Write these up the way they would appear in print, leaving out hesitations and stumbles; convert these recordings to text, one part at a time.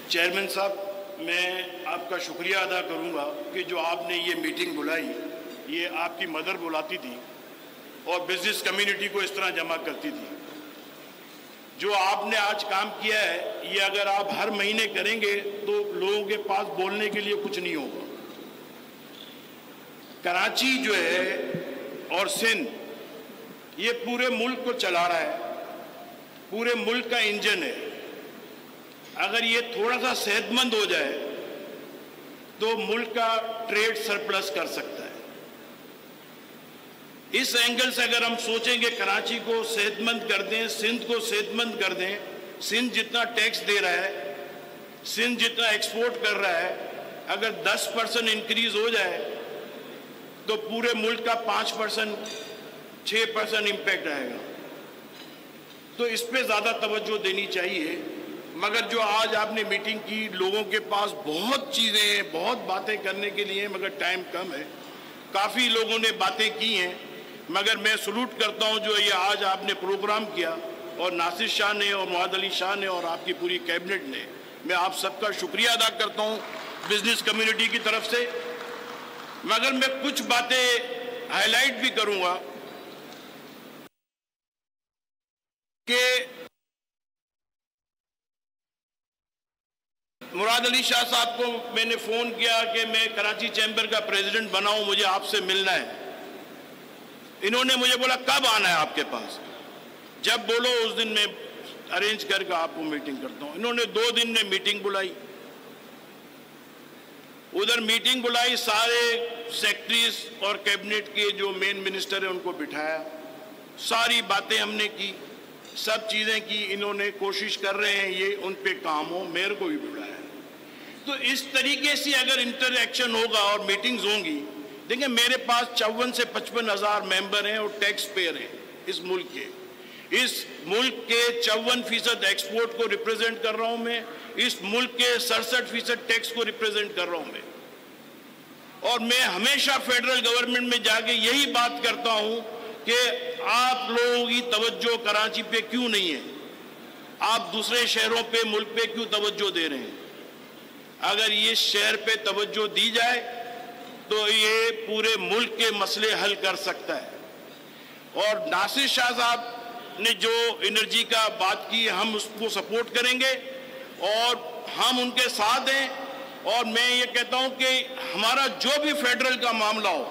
Chairman साहब, मैं आपका शुक्रिया अदा करूंगा कि जो आपने ये मीटिंग बुलाई, ये आपकी मदर बुलाती थी और बिजनेस कम्युनिटी को इस तरह जमा करती थी। जो आपने आज काम किया है, ये अगर आप हर महीने करेंगे तो लोगों के पास बोलने के लिए कुछ नहीं होगा। कराची जो है और सिंध, ये पूरे मुल्क को चला रहा है, पूरे मुल्क का इंजन है। अगर ये थोड़ा सा सेहतमंद हो जाए तो मुल्क का ट्रेड सरप्लस कर सकता है। इस एंगल से अगर हम सोचेंगे कराची को सेहतमंद कर दें, सिंध को सेहतमंद कर दें, सिंध जितना टैक्स दे रहा है, सिंध जितना एक्सपोर्ट कर रहा है, अगर 10% इंक्रीज हो जाए तो पूरे मुल्क का 5%, 6% इम्पैक्ट आएगा। तो इस पे ज़्यादा तवज्जो देनी चाहिए। मगर जो आज आपने मीटिंग की, लोगों के पास बहुत चीज़ें हैं, बहुत बातें करने के लिए, मगर टाइम कम है। काफ़ी लोगों ने बातें की हैं, मगर मैं सलूट करता हूं जो ये आज आपने प्रोग्राम किया, और नासिर शाह ने और मुआद अली शाह ने और आपकी पूरी कैबिनेट ने, मैं आप सबका शुक्रिया अदा करता हूं बिजनेस कम्युनिटी की तरफ से। मगर मैं कुछ बातें हाईलाइट भी करूंगा कि मुराद अली शाह साहब को मैंने फ़ोन किया कि मैं कराची चैम्बर का प्रेसिडेंट बना हूं, मुझे आपसे मिलना है। इन्होंने मुझे बोला कब आना है आपके पास? जब बोलो उस दिन मैं अरेंज करके आपको मीटिंग करता हूं। इन्होंने 2 दिन में मीटिंग बुलाई, उधर मीटिंग बुलाई, सारे सेक्रेटरीज और कैबिनेट के जो मेन मिनिस्टर है उनको बिठाया, सारी बातें हमने की, सब चीज़ें की। इन्होंने कोशिश कर रहे हैं ये उन पे काम हो, मेयर को भी बुलाया। तो इस तरीके से अगर इंटरएक्शन होगा और मीटिंग्स होंगी, देखिए मेरे पास 54 से 55 हज़ार मेंबर हैं और टैक्स पेयर हैं इस मुल्क के। इस मुल्क के 54% एक्सपोर्ट को रिप्रेजेंट कर रहा हूं मैं, इस मुल्क के 67% टैक्स को रिप्रेजेंट कर रहा हूं मैं। और मैं हमेशा फेडरल गवर्नमेंट में जाके यही बात करता हूं कि आप लोगों की तवज्जो कराची पे क्यों नहीं है, आप दूसरे शहरों पे, मुल्क पे क्यों तवज्जो दे रहे हैं? अगर ये शहर पे तवज्जो दी जाए तो ये पूरे मुल्क के मसले हल कर सकता है। और नासिर शाह साहब ने जो एनर्जी का बात की, हम उसको सपोर्ट करेंगे और हम उनके साथ हैं। और मैं ये कहता हूं कि हमारा जो भी फेडरल का मामला हो,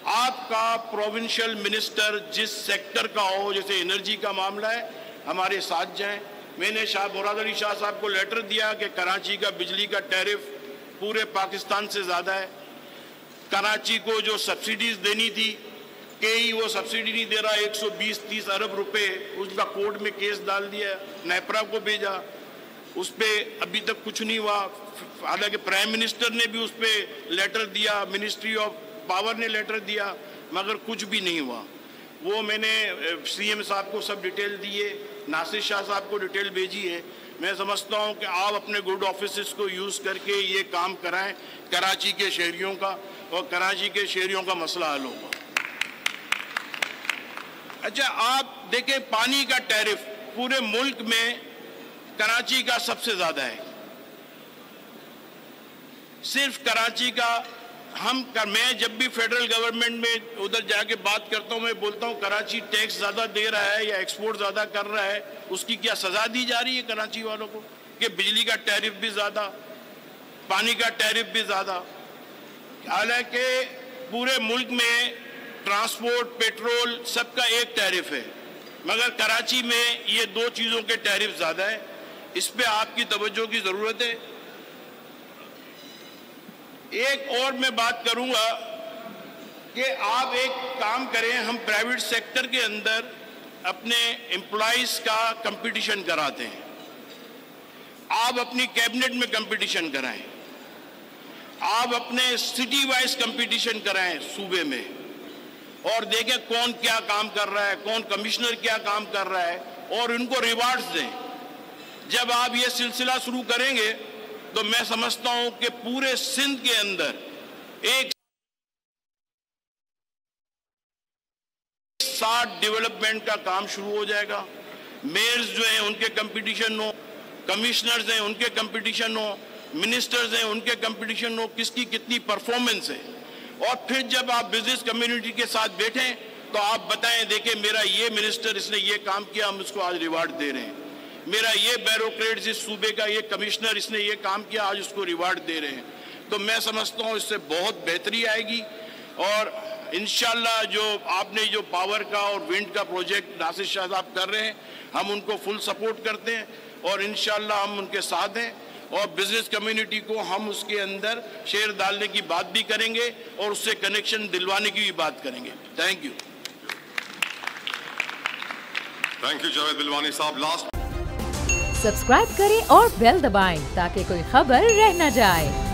आपका प्रोविंशियल मिनिस्टर जिस सेक्टर का हो, जैसे एनर्जी का मामला है, हमारे साथ जाएं। मैंने मुराद अली शाह साहब को लेटर दिया कि कराची का बिजली का टैरिफ पूरे पाकिस्तान से ज़्यादा है। कराची को जो सब्सिडीज देनी थी, केई वो सब्सिडी नहीं दे रहा, 120-30 अरब रुपए, उसका कोर्ट में केस डाल दिया, नेपरा को भेजा, उस पर अभी तक कुछ नहीं हुआ। हालांकि प्राइम मिनिस्टर ने भी उस पर लेटर दिया, मिनिस्ट्री ऑफ पावर ने लेटर दिया, मगर कुछ भी नहीं हुआ। वो मैंने सीएम साहब को सब डिटेल दिए, नासिर शाह साहब को डिटेल भेजी है। मैं समझता हूं कि आप अपने गुड ऑफिस को यूज़ करके ये काम कराएं कराची के शहरियों का, और कराची के शहरियों का मसला हल होगा। अच्छा, आप देखें पानी का टैरिफ पूरे मुल्क में कराची का सबसे ज़्यादा है। सिर्फ कराची का मैं जब भी फेडरल गवर्नमेंट में उधर जाके बात करता हूं, मैं बोलता हूं कराची टैक्स ज़्यादा दे रहा है या एक्सपोर्ट ज़्यादा कर रहा है, उसकी क्या सज़ा दी जा रही है कराची वालों को कि बिजली का टैरिफ भी ज़्यादा, पानी का टैरिफ भी ज़्यादा। हालांकि पूरे मुल्क में ट्रांसपोर्ट, पेट्रोल सबका एक टैरिफ है, मगर कराची में ये 2 चीज़ों के टैरिफ ज़्यादा है। इस पे आपकी तवज्जो की ज़रूरत है। एक और मैं बात करूंगा कि आप एक काम करें, हम प्राइवेट सेक्टर के अंदर अपने एम्प्लॉइज का कंपटीशन कराते हैं, आप अपनी कैबिनेट में कंपटीशन कराएं, आप अपने सिटी वाइज कंपटीशन कराएं सूबे में, और देखें कौन क्या काम कर रहा है, कौन कमिश्नर क्या काम कर रहा है, और उनको रिवार्ड्स दें। जब आप ये सिलसिला शुरू करेंगे तो मैं समझता हूं कि पूरे सिंध के अंदर एक साथ डेवलपमेंट का काम शुरू हो जाएगा। मेयर्स जो हैं उनके कंपटीशन हो, कमिश्नर्स हैं उनके कंपटीशन हो, मिनिस्टर्स हैं उनके कंपटीशन हो, किसकी कितनी परफॉर्मेंस है। और फिर जब आप बिजनेस कम्युनिटी के साथ बैठें तो आप बताएं, देखें मेरा ये मिनिस्टर इसने ये काम किया, हम उसको आज रिवार्ड दे रहे हैं, मेरा ये ब्यूरोक्रेट इस सूबे का ये कमिश्नर इसने ये काम किया, आज उसको रिवार्ड दे रहे हैं। तो मैं समझता हूँ इससे बहुत बेहतरी आएगी। और इंशाल्लाह जो आपने जो पावर का और विंड का प्रोजेक्ट नासिर शाह साहब कर रहे हैं, हम उनको फुल सपोर्ट करते हैं और इंशाल्लाह हम उनके साथ हैं। और बिजनेस कम्युनिटी को हम उसके अंदर शेयर डालने की बात भी करेंगे और उससे कनेक्शन दिलवाने की भी बात करेंगे। Thank you. Thank you Javed Bilwani साहब। लास्ट सब्सक्राइब करें और बेल दबाएं ताकि कोई खबर रह न जाए।